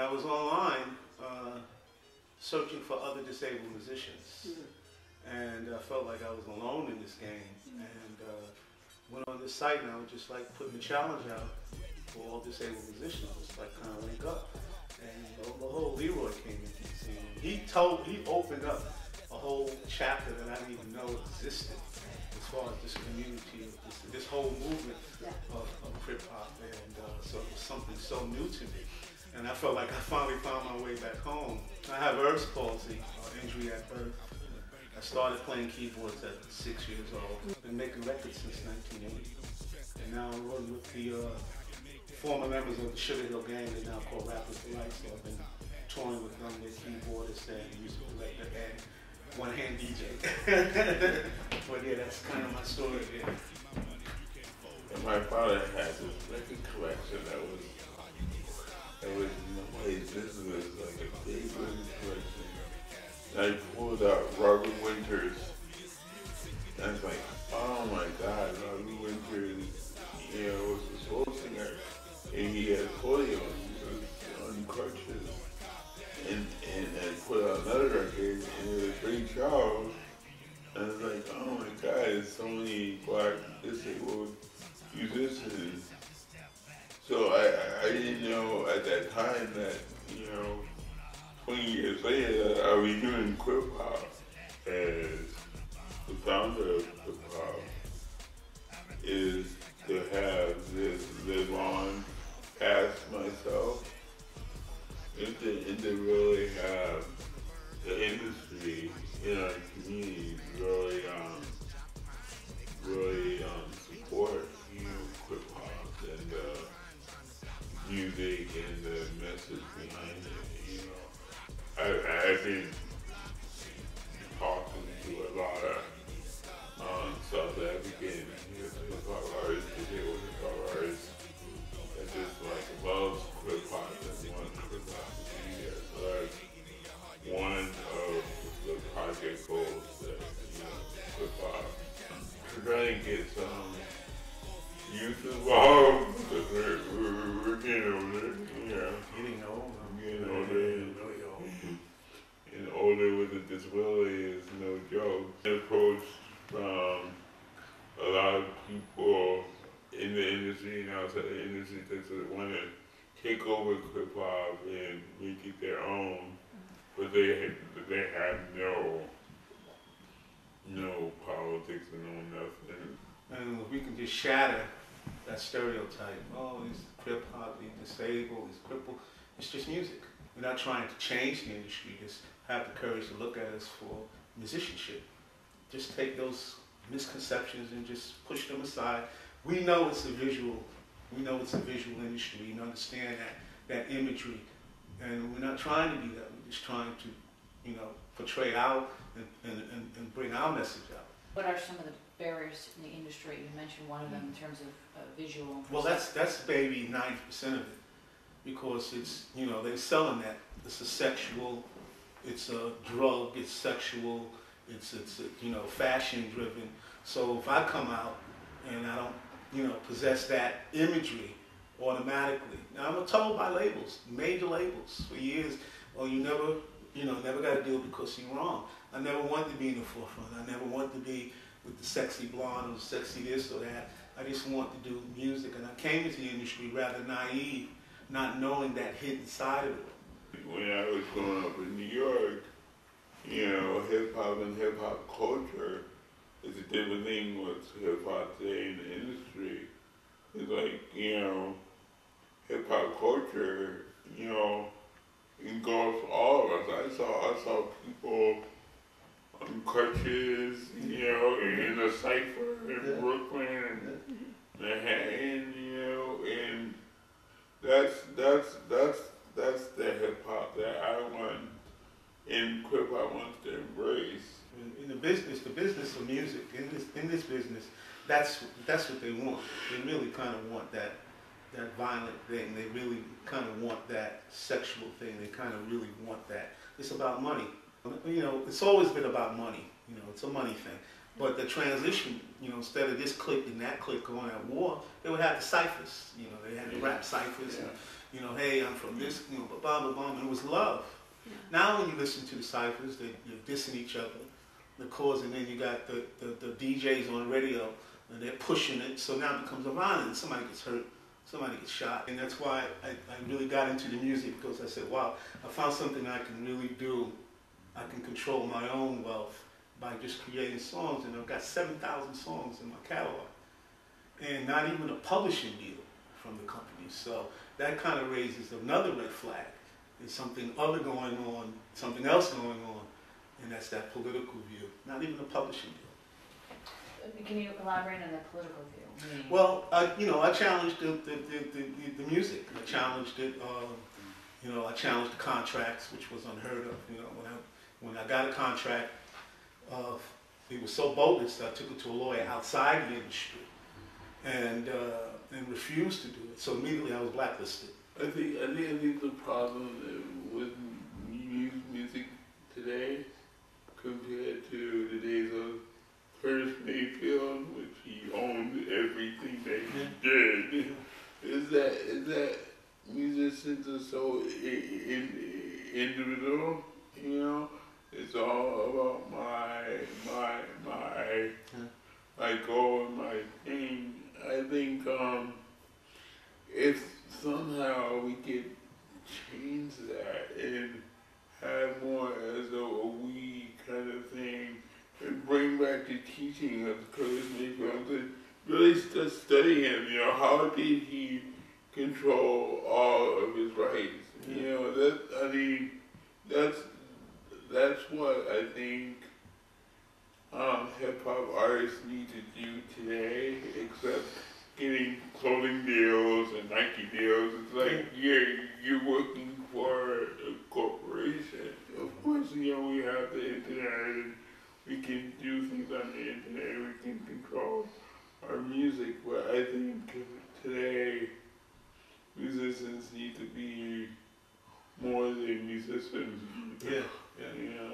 I was online searching for other disabled musicians, and I felt like I was alone in this game, and went on this site, and I was just like putting the challenge out for all disabled musicians, just like kind of link up. And the whole Leroy came into the scene. He opened up a whole chapter that I didn't even know existed as far as this community, this whole movement of Krip-Hop, and so it was something so new to me. And I felt like I finally found my way back home. I have Earth's palsy, injury at birth. I started playing keyboards at 6 years old. I've been making records since 1980. And now I'm working with the former members of the Sugar Hill Gang, they're now called Rappers for Life. So I've been touring with them, their keyboardists and music director and one-hand DJ. But yeah, that's kind of my story there. And my father had this record collection that was nobody's business, like a big record collection. And I pulled out Robert Winters. And I was like, oh my God, Robert Winters, was a soul singer. And he had polio, he was on crutches. And I put out another record, and it was Ray Charles. And I was like, oh my God, there's so many black disabled musicians. So I didn't know at that time that, 20 years later, that I was doing Krip-Hop as the founder of Krip-Hop is to have this live on past myself and to really have the industry in our community really support Krip-Hop and music and the message behind it. I've been talking to a lot of South African hip-hop artists, hip-hop artists that just loves Krip-Hop and want Krip-Hop to be there. So that's one of the project goals that Krip-Hop. We're trying to get some youth involved because we're getting older, Getting old. Getting older. And older with a disability is no joke. The approach from a lot of people in the industry and outside the industry that want to take over Krip-Hop and make it their own, but they have no politics and no nothing. And if we can just shatter that stereotype, oh, he's Krip-Hop, he's disabled, he's crippled. It's just music. We're not trying to change the industry, just have the courage to look at us for musicianship. Just take those misconceptions and just push them aside. We know it's a visual industry, and understand that imagery. And we're not trying to do that, we're just trying to, portray out and bring our message out. What are some of the barriers in the industry? You mentioned one of them in terms of visual. Well, that's maybe 90% of it, because it's, they're selling that. It's a sexual, it's a drug, it's sexual, it's fashion driven. So if I come out and I don't, possess that imagery automatically. Now I'm told by labels, major labels for years, oh, you never got to do it because you're wrong. I never wanted to be in the forefront. I never wanted to be with the sexy blonde or the sexy this or that. I just wanted to do music, and I came into the industry rather naive, not knowing that hidden side of it. When I was growing up in New York, hip-hop and hip-hop culture is a different thing with hip-hop today in the industry. It's like, hip-hop culture, engulfs all of us. I saw people on crutches, in a cypher in Brooklyn and Manhattan, and that's the hip hop that I want and Krip-Hop wants to embrace. In the business of music, in this business, that's what they want. They really kind of want that violent thing. They really kind of want that sexual thing. They kind of really want that. It's about money. It's always been about money. It's a money thing. But the transition, instead of this clique and that clique going at war, they would have the ciphers. They had the rap ciphers, You know, hey, I'm from this, you know, blah, blah, blah, and it was love. Yeah. Now when you listen to the ciphers, you're dissing each other, the chords, and then you got the DJs on radio, and they're pushing it, so now it becomes a violence. Somebody gets hurt, somebody gets shot. And that's why I really got into the music, because I said, wow, I found something I can really do. I can control my own wealth by just creating songs, and I've got 7,000 songs in my catalog. And not even a publishing deal from the company. So that kind of raises another red flag. There's something other going on, something else going on, and that's that political view. Not even a publishing deal. Can you elaborate on that political view? Well, I challenged the music. I challenged it. I challenged the contracts, which was unheard of. You know, when I got a contract, it was so bogus that I took it to a lawyer outside the industry, and refused to do it. So immediately I was blacklisted. I think the problem with music today compared to the days of Curtis Mayfield, which he owned everything that he did, is that musicians are so individual, you know? It's all about my goal and my thing. I think if somehow we could change that and have more as a we kind of thing, and bring back the teaching of Curtis Mayfield, and really just study him. You know, how did he control all of his rights? You know, that's what I think hip hop artists need to do today, except getting clothing deals and Nike deals. It's like you're working for a corporation. Of course, you know, we have the internet and we can do things on the internet, we can control our music, but I think today musicians need to be more than musicians. Yeah. You know?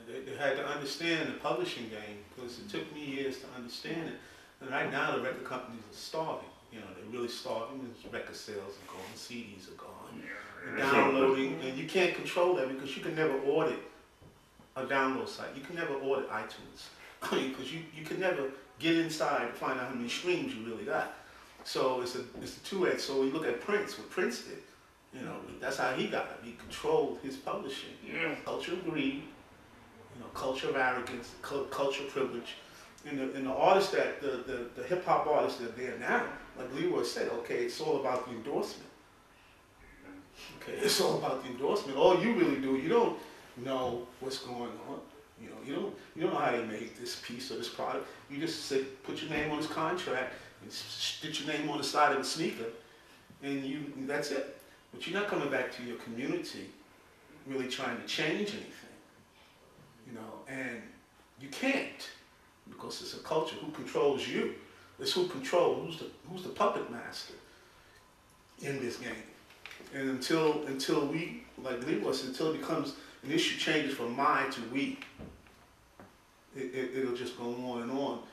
They had to understand the publishing game, because it took me years to understand it. And right now the record companies are starving. You know, they're really starving. The record sales are gone, CDs are gone, and downloading, and you can't control that because you can never audit a download site. You can never audit iTunes. I mean, because you can never get inside to find out how many streams you really got. So it's a two-edged. So we look at Prince, what Prince did. You know, that's how he got it. He controlled his publishing. Yeah. Culture of greed, you know, culture of arrogance, culture of privilege. And the artists that, the hip hop artists that are there now, like Leroy said, okay, it's all about the endorsement. Okay, it's all about the endorsement. All you really do, you don't know what's going on. You know, you don't know how they made this piece or this product. You just say, put your name on this contract and stitch your name on the side of the sneaker, and that's it. But you're not coming back to your community, really trying to change anything. You know, and you can't, because it's a culture. Who controls you? It's who controls, who's the puppet master in this game. And until we, like Leroy said, until it becomes an issue, changes from my to we, it'll just go on and on.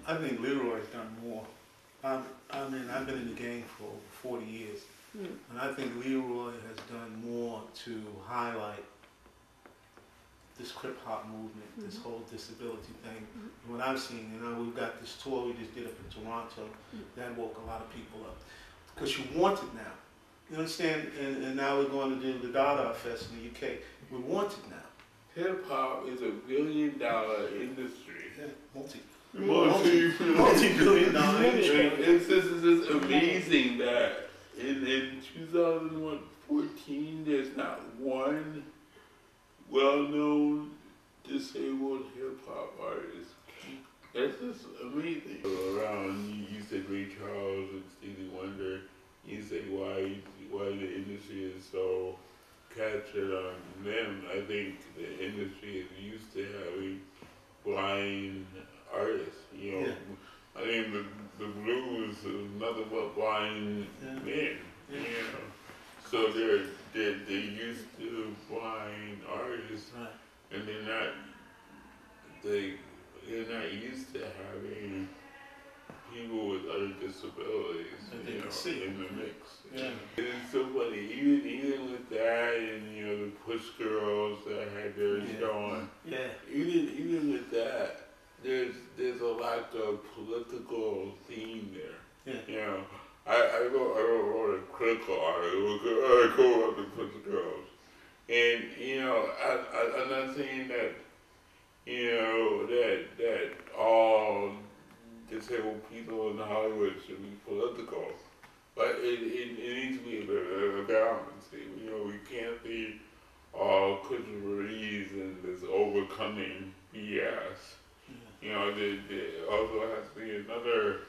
I think Leroy has done more. I mean, I've been in the game for over 40 years, and I think Leroy has done more to highlight this Krip-Hop movement, this whole disability thing. What I've seen, you know, we've got this tour we just did up in Toronto, that woke a lot of people up. Because you want it now. You understand? And now we're going to do the Dada Fest in the UK. We want it now. Hip-hop is $1 billion industry. Yeah, multi-billion dollar industry. It's just amazing that in 2014, there's not one well-known disabled hip-hop artist. That's just amazing. Around, you said Ray Charles and Stevie Wonder. You say why the industry is so captured on them. I think the industry is used to having blind artists. You know, I think the blues is nothing but blind men. You know, so they're used to blind artists, and they're not used to having people with other disabilities, you know, in the mix. Yeah. And it's so funny puts girls. And, you know, I'm not saying that, you know, that all disabled people in Hollywood should be political. But it needs to be a balance. You know, we can't be all Christopher Reeves and this overcoming BS. You know, there also has to be another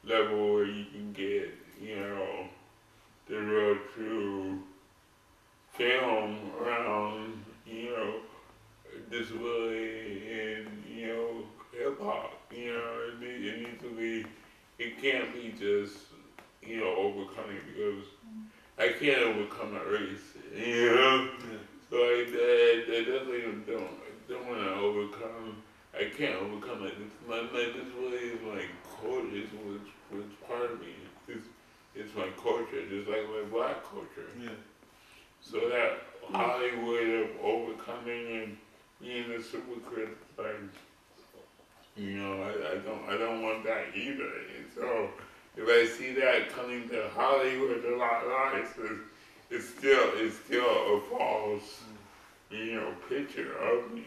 level where you can get, you know, the real true film around, you know, disability and, you know, hip hop. You know, it needs to be, it can't be just, you know, overcoming, because I can't overcome a race, you know? Yeah. So I definitely don't want to overcome. I can't overcome it. My disability is my culture. It's part of me. It's my culture, just like my black culture. Yeah. So that Hollywood of overcoming and being a super critic, like, you know, I don't want that either. And so if I see that coming to Hollywood a lot, it's still a false, you know, picture of me.